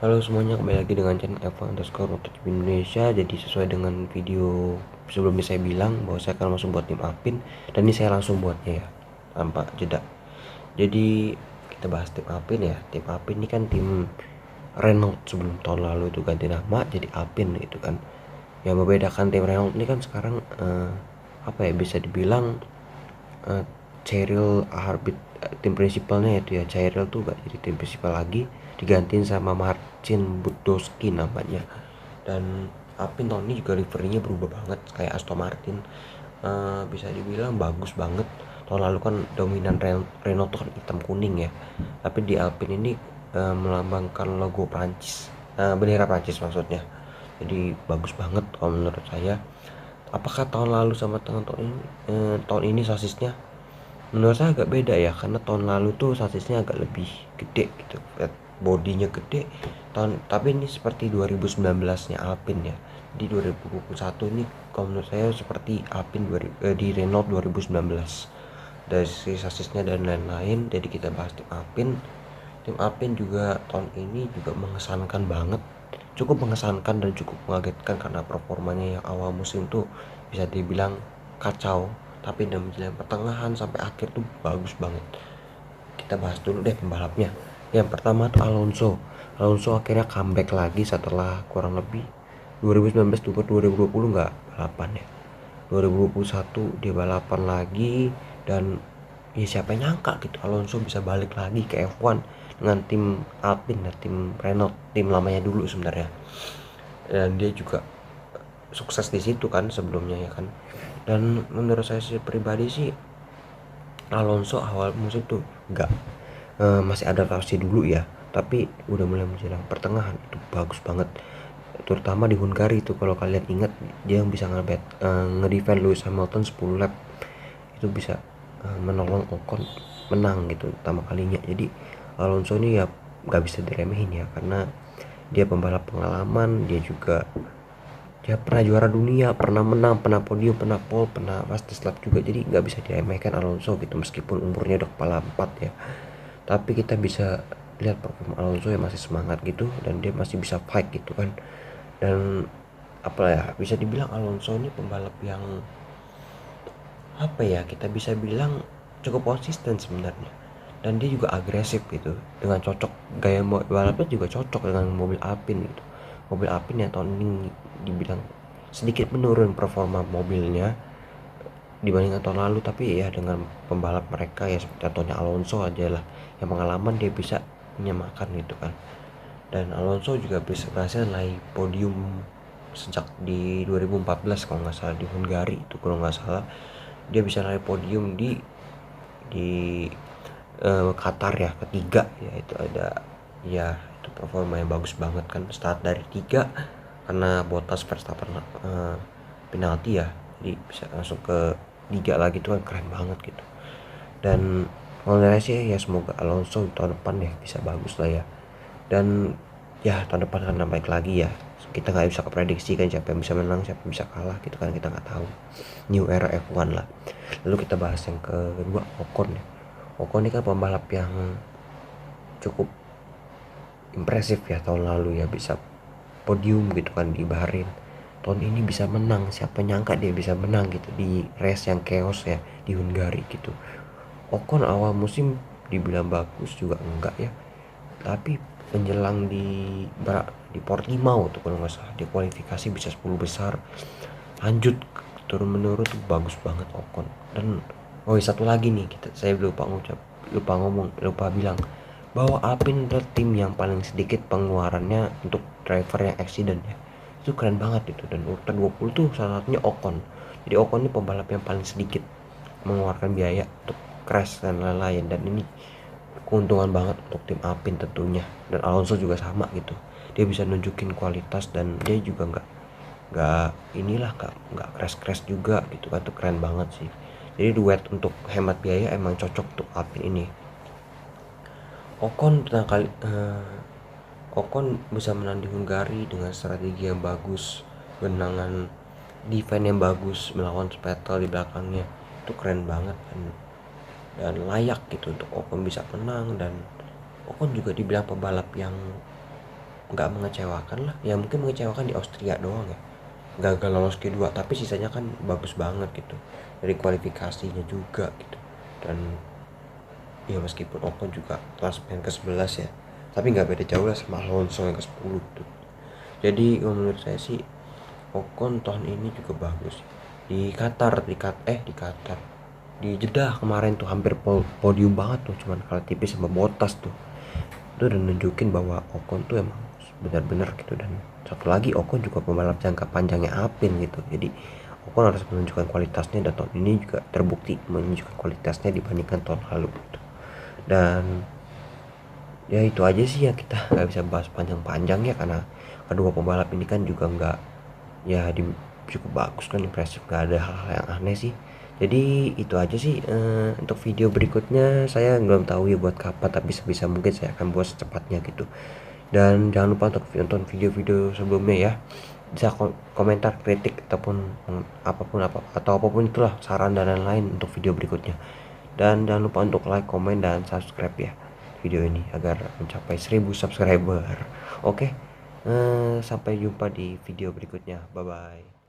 Halo semuanya, kembali lagi dengan channel Eva_MotoGP Indonesia. Jadi sesuai dengan video sebelumnya saya bilang bahwa saya akan langsung buat tim Alpin, dan ini saya langsung buatnya ya, tanpa jeda. Jadi kita bahas tim Alpin ya. Tim Alpin ini kan tim Renault sebelum tahun lalu itu ganti nama jadi Alpin gitu kan. Yang membedakan tim Renault ini kan sekarang apa ya, bisa dibilang Cyril Harbit, tim prinsipalnya itu ya, Cyril tuh gak jadi tim prinsipal lagi, digantiin sama Marcin Budowski namanya. Dan Alpine tahun ini juga liverynya berubah banget kayak Aston Martin. Bisa dibilang bagus banget. Tahun lalu kan dominan Renault tuh kan hitam kuning ya, tapi di Alpine ini melambangkan logo Prancis, bendera Prancis maksudnya. Jadi bagus banget kalau menurut saya. Apakah tahun lalu sama tahun ini sasisnya menurut saya agak beda ya, karena tahun lalu tuh sasisnya agak lebih gede gitu, bodinya gede tapi ini seperti 2019 nya Alpine ya. Di 2021 ini kalau menurut saya seperti Alpine di Renault 2019 dari sisi sasisnya dan lain-lain. Jadi kita bahas tim Alpine. Tim Alpine juga tahun ini juga mengesankan banget, cukup mengesankan dan cukup mengagetkan karena performanya yang awal musim tuh bisa dibilang kacau, tapi dalam menjelang pertengahan sampai akhir tuh bagus banget. Kita bahas dulu deh pembalapnya. Yang pertama tuh Alonso akhirnya comeback lagi setelah kurang lebih 2019 ke 2020 nggak balapan ya. 2021 dia balapan lagi, dan ya siapa yang nyangka gitu Alonso bisa balik lagi ke F1 dengan tim Alpine dan tim Renault, tim lamanya dulu sebenarnya. Dan dia juga sukses di situ kan sebelumnya ya kan. Dan menurut saya sih pribadi sih, Alonso awal musim tuh nggak masih adaptasi dulu ya, tapi udah mulai menjelang pertengahan itu bagus banget, terutama di Hungary itu. Kalau kalian ingat, dia yang bisa ngedefend Lewis Hamilton 10 lap, itu bisa menolong Ocon menang gitu pertama kalinya. Jadi Alonso ini ya nggak bisa diremehin ya, karena dia pembalap pengalaman. Dia pernah juara dunia, pernah menang, pernah podium, pernah pole, pernah fastest lap juga. Jadi nggak bisa diremehkan Alonso gitu, meskipun umurnya udah kepala 4 ya. Tapi kita bisa lihat performa Alonso yang masih semangat gitu, dan dia masih bisa fight gitu kan. Dan apa ya, bisa dibilang Alonso ini pembalap yang apa ya, kita bisa bilang cukup konsisten sebenarnya. Dan dia juga agresif gitu, dengan cocok gaya balapnya juga cocok dengan mobil Alpine gitu. Mobil Alpine yang tahun ini dibilang sedikit menurun performa mobilnya dibandingkan tahun lalu, tapi ya dengan pembalap mereka ya seperti contohnya Alonso aja lah, yang pengalaman dia bisa menyamakan gitu kan. Dan Alonso juga bisa berhasil naik podium sejak di 2014 kalau nggak salah, di Hungary itu kalau nggak salah. Dia bisa naik podium di Qatar ya, ketiga ya. Itu ada ya, itu performa yang bagus banget kan, start dari 3 karena Bottas Verstappen penalti ya, jadi bisa langsung ke 3 lagi, tuh kan keren banget gitu. Dan menurut sih ya semoga Alonso tahun depan ya bisa bagus lah ya. Dan ya tahun depan akan baik lagi ya. Kita nggak bisa prediksi kan siapa yang bisa menang, siapa yang bisa kalah gitu kan, kita nggak tahu. New era F1 lah. Lalu kita bahas yang kedua, Ocon ya. Ocon ini kan pembalap yang cukup impresif ya, tahun lalu ya bisa podium gitu kan di Bahrain. Tahun ini bisa menang, siapa nyangka dia bisa menang gitu di race yang chaos ya di Hungary gitu. Ocon awal musim dibilang bagus juga enggak ya, tapi menjelang di Portimao tuh kalau nggak salah, di kualifikasi bisa 10 besar, lanjut turun menurun tuh bagus banget Ocon. Dan oh satu lagi nih, saya lupa bilang bahwa Alpine adalah tim yang paling sedikit pengeluarannya untuk driver yang accident ya. Itu keren banget itu. Dan urutan 20 tuh salah satunya Ocon. Jadi Ocon ini pembalap yang paling sedikit mengeluarkan biaya untuk crash dan lain-lain, dan ini keuntungan banget untuk tim Alpine tentunya. Dan Alonso juga sama gitu, dia bisa nunjukin kualitas, dan dia juga nggak crash juga gitu kan. Tuh keren banget sih. Jadi duet untuk hemat biaya emang cocok untuk Alpine ini. Ocon bisa menang di Hungary dengan strategi yang bagus, benangan defense yang bagus melawan Vettel di belakangnya. Itu keren banget dan layak gitu untuk Ocon bisa menang. Dan Ocon juga dibilang pembalap yang nggak mengecewakan lah ya, mungkin mengecewakan di Austria doang ya, gagal lolos Q2, tapi sisanya kan bagus banget gitu dari kualifikasinya juga gitu. Dan ya meskipun Ocon juga klasemen ke-11 ya, tapi nggak beda jauh lah sama Alonso yang ke-10 tuh. Jadi menurut saya sih Ocon tahun ini juga bagus di Qatar, di Jeddah kemarin tuh hampir podium banget tuh, cuman kalah tipis sama Bottas tuh. Itu udah nunjukin bahwa Ocon tuh emang benar-benar gitu. Dan satu lagi, Ocon juga pembalap jangka panjangnya Alpine gitu, jadi Ocon harus menunjukkan kualitasnya, dan tahun ini juga terbukti menunjukkan kualitasnya dibandingkan tahun lalu gitu. Dan ya itu aja sih ya, kita nggak bisa bahas panjang-panjang ya, karena kedua pembalap ini kan juga nggak ya cukup bagus kan, impresif, nggak ada hal-hal yang aneh sih. Jadi itu aja sih. Untuk video berikutnya saya belum tahu ya buat kapan, tapi sebisa mungkin saya akan buat secepatnya gitu. Dan jangan lupa untuk nonton video-video sebelumnya ya, bisa komentar, kritik, ataupun apapun itulah, saran dan lain-lain untuk video berikutnya. Dan jangan lupa untuk like, komen, dan subscribe ya video ini agar mencapai 1000 subscriber. Oke, sampai jumpa di video berikutnya. Bye bye.